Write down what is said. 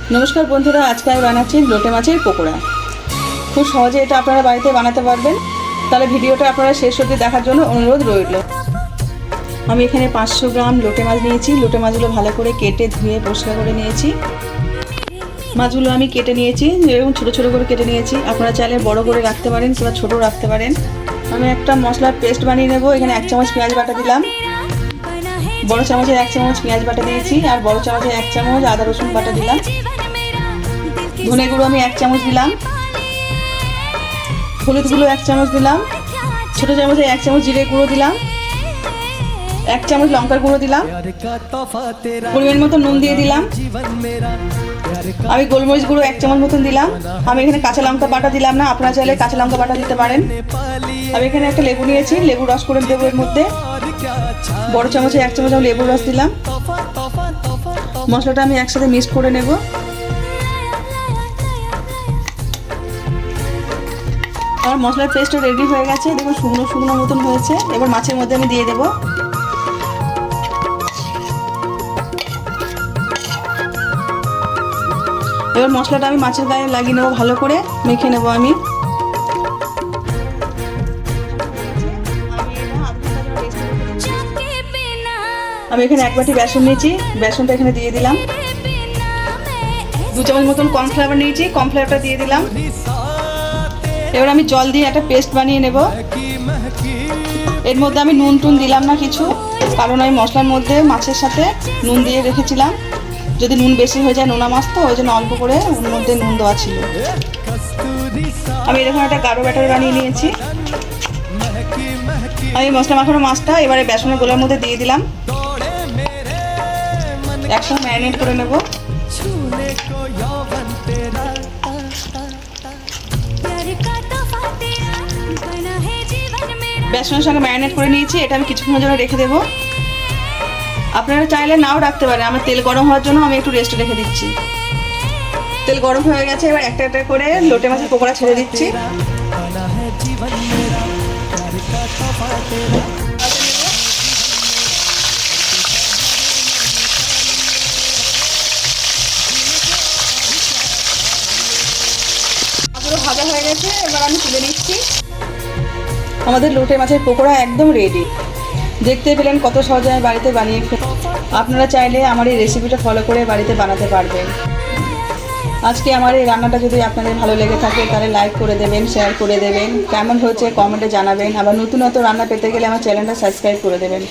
नमस्कार बंधुरा, आज के बानाচ্ছি লোটে মাছের পকোড়া। खूब सहजे এটা আপনারা বাড়িতে বানাতে পারবেন। তাহলে ভিডিওটা আপনারা শেষ অবধি দেখার জন্য অনুরোধ রইল। আমি এখানে 500 গ্রাম লোটে মাছ নিয়েছি। লোটে মাছগুলো ভালো করে কেটে ধুয়ে পরিষ্কার করে নিয়েছি। মাছগুলো আমি কেটে নিয়েছি, এরকম ছোট ছোট করে কেটে নিয়েছি। আপনারা চাইলে বড় করে রাখতে পারেন কিংবা ছোট রাখতে পারেন। আমি একটা মশলার পেস্ট বানিয়ে নেব। এখানে 1 চামচ পেঁয়াজ বাটা দিলাম, বড় চামচের 1 চামচ পেঁয়াজ বাটা দিয়েছি, আর বড় চামচের 1 চামচ আদা রসুন বাটা দিলাম। ধনে গুঁড়ো আমি 1 চামচ দিলাম, হলুদ গুঁড়ো 1 চামচ দিলাম, ছোট চামচে 1 চামচ জিরে গুঁড়ো দিলাম, 1 চামচ লঙ্কার গুঁড়ো দিলাম, পরিমাণ মতো নুন দিয়ে দিলাম। আমি গোলমরিচ গুঁড়ো 1 চামচ মতন দিলাম। আমি এখানে কাঁচা লঙ্কা বাটা দিলাম না, আপনারা চাইলে কাঁচা লঙ্কা বাটা দিতে পারেন। আমি এখানে একটা লেবু নিয়েছি, লেবু রস করে দেবো এর মধ্যে। বড় চামচে 1 চামচ আমি লেবুর রস দিলাম। মশলাটা আমি একসাথে মিক্স করে নেব। আমার মশলার পেস্টটা রেডি হয়ে গেছে, দেখুন শুকনো শুকনো মতন হয়েছে। এবার মাছের মধ্যে আমি দিয়ে দেব। এবার মশলাটা আমি মাছের গায়ে লাগিয়ে নেবো, ভালো করে মেখে নেব। আমি এখানে 1 বাটি বেসন নিয়েছি, বেসনটা এখানে দিয়ে দিলাম। 2 চামচ মতন কর্নফ্লাওয়ার নিয়েছি, কর্নফ্লাওয়ারটা দিয়ে দিলাম। এবার আমি জল দিয়ে একটা পেস্ট বানিয়ে নেব। এর মধ্যে আমি নুন টুন দিলাম না কিছু, কারণ আমি মশলার মধ্যে মাছের সাথে নুন দিয়ে রেখেছিলাম। যদি নুন বেশি হয়ে যায়, নোনা মাছ তো, ওই জন্য অল্প করে ওর মধ্যে নুন দেওয়া ছিল। আমি এরকম একটা গাঢ় ব্যাটার বানিয়ে নিয়েছি। আমি মশলা মাখানো মাছটা এবারে বেসনের গোলার মধ্যে দিয়ে দিলাম। একসঙ্গে ম্যারিনেট করে নেব। বেসনের সঙ্গে ম্যারিনেট করে নিয়েছি, এটা আমি কিছুক্ষণের জন্য রেখে দেবো। আপনারা চাইলে নাও রাখতে পারেন। আমার তেল গরম হওয়ার জন্য আমি একটু রেস্টে রেখে দিচ্ছি। তেল গরম হয়ে গেছে, এবার একটা একটা করে লোটে মাছের পকোড়া ছেড়ে দিচ্ছি। পুরো ভাজা হয়ে গেছে, এবার আমি তুলে নিচ্ছি। আমাদের লোটে মাছের পকোড়া একদম রেডি। দেখতে পেলেন কত সহজে আমি বাড়িতে বানিয়ে ফেলি। আপনারা চাইলে আমার এই রেসিপিটা ফলো করে বাড়িতে বানাতে পারবেন। আজকে আমার এই রান্নাটা যদি আপনাদের ভালো লেগে থাকে, তাহলে লাইক করে দেবেন, শেয়ার করে দেবেন। কেমন হয়েছে কমেন্টে জানাবেন। আবার নতুন নতুন রান্না পেতে গেলে আমার চ্যানেলটা সাবস্ক্রাইব করে দেবেন।